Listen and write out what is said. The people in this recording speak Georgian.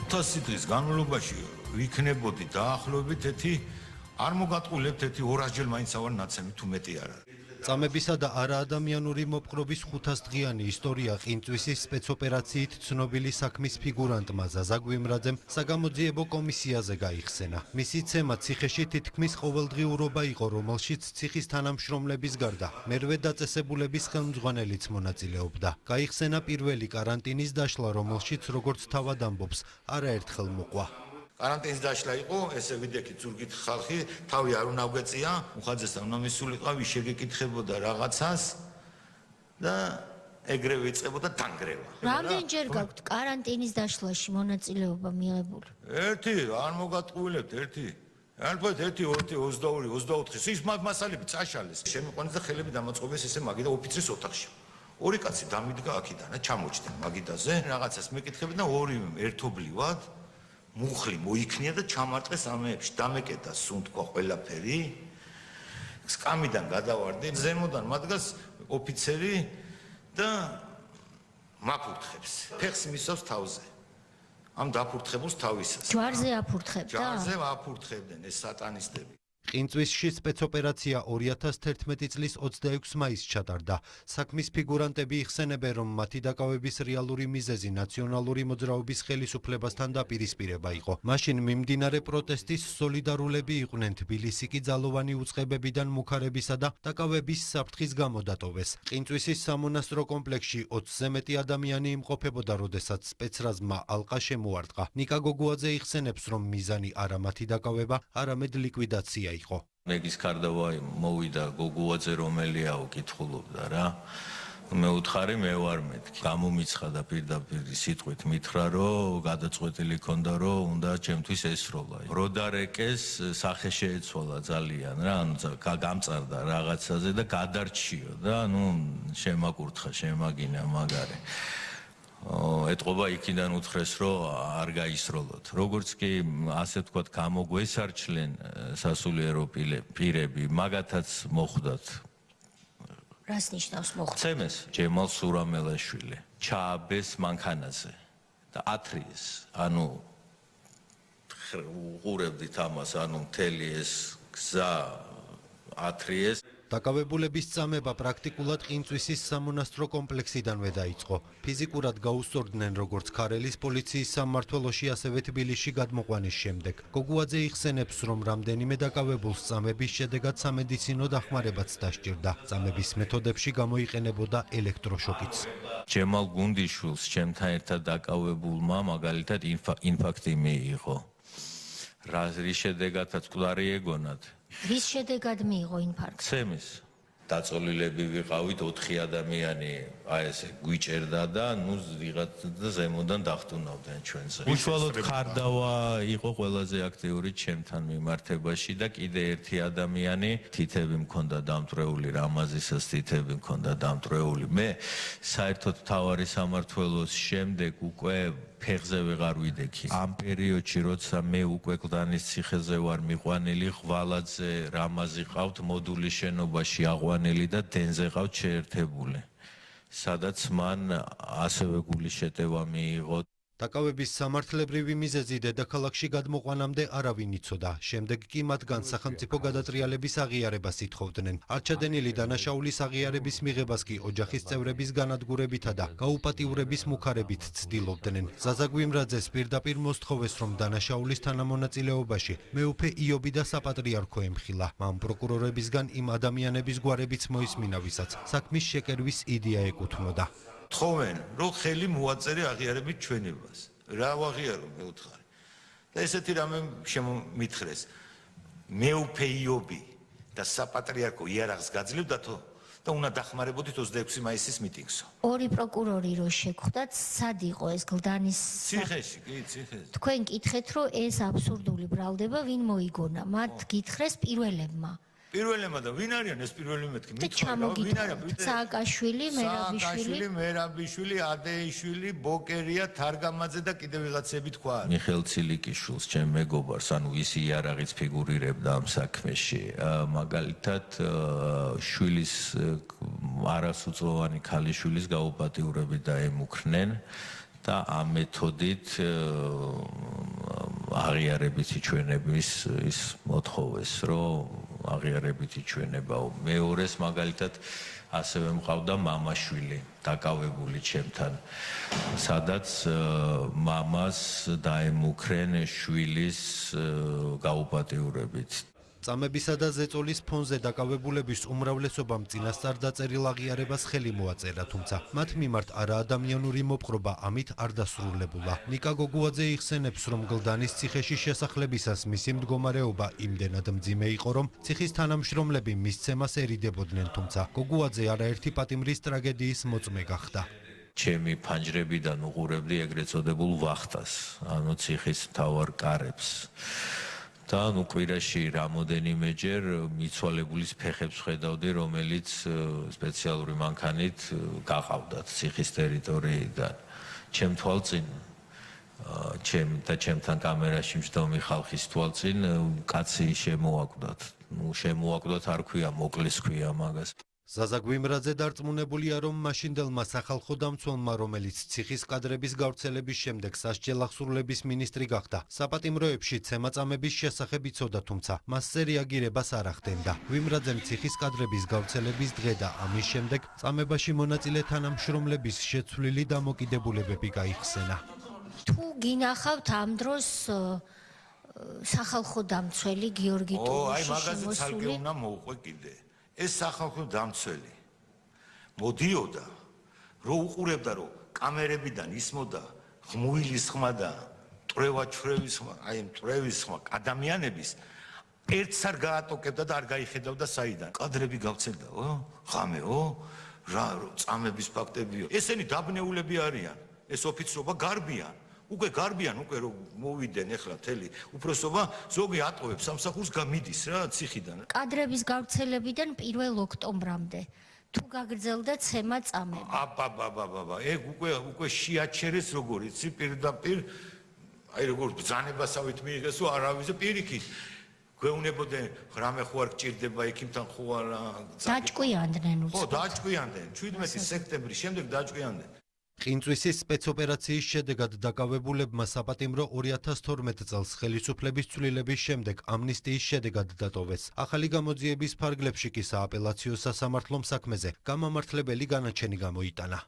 500 დღის განმავლობაში ვიქნებოდი დაახლოებით ერთი არ მოგატყულებთ ერთი 200-ჯერ მაინც ავარ ნაცემი თუ მეტი არ არის. წამებისა და არაადამიანური მოპყრობის 500 დღიანი ისტორია ყინწვისის სპეცოპერაციით ცნობილი საქმის ფიგურანტმა ზაზა გვიმრაძემ საგამოძიებო კომისიაზე გაიხსენა. მისი ცემა ციხეში თითქმის ყოველდღიურობა იყო, რომელშიც ციხის თანამშრომლების გარდა მერვე დაწესებულების ხელმძღვანელიც მონაწილეობდა. გაიხსენა პირველი კარანტინის დაშლა, რომელშიც როგორც თავად ამბობს, არაერთხელ მოყვა. Карантиნის დაშლა იყო, ესე ვიდექით ზურგით ხალხი, თავი არ უნდა გვეწია, უხაძესთან უნდა მისულიყავი, შეგეკითხებოდა რაღაცას და ეგრევე იწყებოდა დანგრევა. რამდენჯერ გაქვთ каранტინის დაშლაში მონაწილეობა მიღებული? ერთი, არ მოგატყუილებთ, ერთი. ალბათ 1, 2, 22, 24. ის მასალები წაშალეს. შემიყვანეს და ხელები დამაწყობეს ესე მაგიდა ოფიცრის ოთახში. ორი კაცი დამიდგა აქიდან, ჩამოჭდნენ მაგიდაზე, რაღაცას მეკითხებდნენ და ორივე ერთობლივად მუხლი მოიქნია და ჩამარტყეს ამეებში, დამეკეტა სუნთქვა ყველაფერი. სკამიდან გადავარდი, ზემოდან მადგას ოფიცერი და მაფურთხებს. ფეხს მისავს თავზე. ამ დაფურთხებულს თავისას. ჯვარზე აფურთხებდა? ჯვარზე აფურთხებდნენ ეს სატანისტები. ყინწვისში სპეცოპერაცია 2011 წლის 26 მაისს ჩატარდა. საქმის ფიგურანტები იხსენებენ, რომ მათი დაკავების რეალური მიზეზი ნაციონალური მოძრაობის ხელისუფლებასთან დაპირისპირება იყო. მაშინ მიმდინარე პროტესტის სოლიდარულები იყვნენ, თბილისი კი ძალოვანი უწყებებიდან მუქარებისა და დაკავების საფრთხის გამო დატოვეს. ყინწვისის სამონასტრო კომპლექსში 20-ზე მეტი ადამიანი იმყოფებოდა, როდესაც სპეცრაზმა ალყა შემოარტყა. ნიკა გოგუაძე იხსენებს, რომ მიზანი არა მათი დაკავება, არამედ ლიკვიდაცია. მეგის კარდავა მოვიდა გოგუაძე რომელიაო კითხულობდა რა. მე უთხარი მე ვარ მეთქი. გამომიცხადა პირდაპირ სიტყვით მითხრა რომ გადაწყვეტილი ქონდა რომ უნდა ჩემთვის ესროლა. როდარეკეს სახე შეეცვალა ძალიან რა, ანუ გამწარდა რაღაცაზე და გადარჩიო და ნუ შემაკურთხა, შემაგინა მაგარი. ეთყობა იქიდან უთხრეს რომ არ გაისროლოთ. როგორც კი ასე ვთქვათ გამოგვესარჩლენ სასულიერო პირები, მაგათაც მოხვდათ. რას ნიშნავს მოხვდა? ცემეს ჯემალ სურამელაშვილი ჩააბეს მანქანაზე და ათრიეს. ანუ უყურებდით ამას, ანუ მთელი ეს გზა ათრიეს. დაკავებულების წამება პრაქტიკულად ყინწვისის სამონასტრო კომპლექსიდანვე დაიწყო. ფიზიკურად გაუსწორდნენ როგორც ქარელის პოლიციის სამმართველოში, ასევე თბილისში გადმოყვანის შემდეგ. გოგუაძე იხსენებს, რომ რამდენიმე დაკავებულს წამების შედეგად სამედიცინო დახმარებაც დასჭირდა. წამების მეთოდებში გამოიყენებოდა ელექტროშოკიც. ჯემალ გუნდიშვილს ჩემთან ერთად დაკავებულმა მაგალითად ინფარქტი მიიღო. რის შედეგადაც მკვდარი ეგონათ. რის შედეგად მიიღო ინფარქტი? ცემის დაწოლილები ვიყავით 4 ადამიანი, აი ესე გვიჭერდა და ნუ ვიღაც და ზემოდან დახტუნავდნენ ჩვენზე. უშუალოდ ხარდავა იყო ყველაზე აქტიური ჩემთან მიმართებაში და კიდე ერთი ადამიანი თითები მქონდა დამტრეული, რამაზისას თითები მქონდა დამტრეული. მე საერთოდ თავარი სამართველოს შემდეგ უკვე ფეხზე ვეღარ ვიდექი. ამ პერიოდში, როცა მე უკვე კლდანის ციხეზე ვარ მიყვანილი, ღვალაძე, რამაზი ყავთ მოდულის შენობაში აყვანილი და დენზე ყავთ შეერთებული. სადაც მან ასევე გულის შეტევა მიიღო. დაკავების სამართლებრივი მიზეზი დედაქალაქში გადმოყვანამდე არავინ იცოდა. შემდეგ კი მათგან სახელმწიფო გადატრიალების აღიარებას ითხოვდნენ. არჩადენილი დანაშაულის აღიარების მიღებას კი ოჯახის წევრების განადგურებითა და გაუპატიურების მუქარებით ცდილობდნენ. ზაზა გვიმრაძეს პირდაპირ მოსთხოვეს, რომ დანაშაულის თანამონაწილეობაში მეუფე იობი და საპატრიარქო ემხილა. მან პროკურორებისგან იმ ადამიანების გვარებიც მოისმინა, ვისაც საქმის შეკერვის იდეა ეკუთვნოდა. თხოვენ რომ ხელი მოაწერე აღიარებით ჩვენებას. რა ვაღიარო მე უთხარი. და ესეთი რამე შემომითხრეს. მეუფე იობი და საპატრიარქო იარაღს გაძლევდათო და უნდა დახმარებოდით 26 მაისის მიტინგსო. ორი პროკურორი რო შეგხვდათ, სად იყო ეს გლდანის ციხეში, კი, ციხეში. თქვენ გითხეთ, რომ ეს აბსურდული ბრალდება ვინ მოიგონა? მათ გითხრეს პირველებმა. პირველებმა და ვინ არიან ეს პირველი მეთქი? ვინ არიან? სააკაშვილი, მერაბიშვილი, ადეიშვილი, ბოკერია, თარგამაძე და კიდევ ვიღაცები თქვა. მიხეილ ცილიკიშვილს, ჩემ მეგობარს, ანუ ის იარაღიც ფიგურირებდა ამ საქმეში. მაგალითად, შვილის არასუწლოვანი ქალიშვილის გაუპატიურებით დაემუქრნენ და ამ მეთოდით აღიარებითი ჩვენების ის მოთხოვეს, რომ აღიარებითი ჩვენება. მეორეს მაგალითად ასევე მყავდა მამაშვილი დაკავებული ჩემთან, სადაც მამას დაემუქრენ შვილის გაუპატიურებით. წამებისა და ზეწოლის ფონზე დაკავებულების უმრავლესობამ წინასწარ დაწერილ აღიარებას ხელი მოაწერა, თუმცა მათ მიმართ არაადამიანური მოპყრობა ამით არ დასრულებულა. ნიკა გოგუაძე იხსენებს, რომ გლდანის ციხეში შესახლებისას მისი მდგომარეობა იმდენად მძიმე იყო, რომ ციხის თანამშრომლები მისცემას ერიდებოდნენ, თუმცა გოგუაძე არაერთი პატიმრის ტრაგედიის მოწმე გახდა. ჩემი ფანჯრებიდან უყურებდი ეგრეთ წოდებულ ვახტას, ანუ ციხის მთავარ კარებს. და კვირაში რამოდენიმეჯერ მიცვალებულის ფეხებს ხედავდი, რომელიც სპეციალური მანქანით გაყავდათ ციხის ტერიტორიიდან. ჩემ თვალწინ, ჩემთან კამერაში მჯდომი ხალხის თვალწინ კაცი შემოაკვდათ. შემოაკვდათ არ ქვია, მოკლეს ქვია მაგას. ზაზა გვიმრაძე დარწმუნებულია, რომ მაშინდელმა სახალხო დამცველმა, რომელიც ციხის კადრების გავრცელების შემდეგ სასჯელ აღსრულების მინისტრი გახდა, საპატიმროებში ცემაწამების შესახებ იცოდა, თუმცა მასზე რეაგირებას არ ახდენდა. გვიმრაძემ ციხის კადრების გავრცელების დღე და ამის შემდეგ წამებაში მონაწილე თანამშრომლების შეცვლილი დამოკიდებულებები გაიხსენა. თუ გინახავთ ამ დროს სახალხო დამცველი გიორგი აი ტურიში მაგაზე ცალკე შემოსული უნდა მოუყვე კიდე. ეს სახალხო დამცველი მოდიოდა, რომ უყურებდა, რომ კამერებიდან ისმოდა ხმუილის ხმა და მტრევის ხმა, აი მტრევის ხმა ადამიანების ერთს არ გაატოკებდა და არ გაიხედავდა საიდან. კადრები გავცელდაო, ხამეო, რა წამების ფაქტებიო. ესენი დაბნეულები არიან. ეს ოფიცრობა გარბიან. უკვე გარბიან, უკვე რომ მოვიდნენ ახლა მთელი უფროსობა, ზოგი ატყობებს სამსახურს გამიდის რა ციხიდან. კადრების გავრცელებიდან 1 ოქტომბრამდე თუ გაგრძელდა ცემა წამები. აბაბაბაბაბა, ეგ უკვე შეაჩერეს როგორ იცი პირდაპირ, აი როგორ ბრძანებასავით მიიღეს, რომ არავის პირიქით გვეუბნებოდნენ, რამე ხო არ გჭირდება იქიმთან ხო არა. დაჭკვიანდნენ ხო, უცბად. დაჭკვიანდნენ. 17 სექტემბრის შემდეგ დაჭკვიანდნენ. ყინწვისის სპეცოპერაციის შედეგად დაკავებულებმა საპატიმრო 2012 წელს ხელისუფლების ცვლილების შემდეგ ამნისტიის შედეგად დატოვეს. ახალი გამოძიების ფარგლებში კი სააპელაციო სასამართლომ საქმეზე გამამართლებელი განაჩენი გამოიტანა.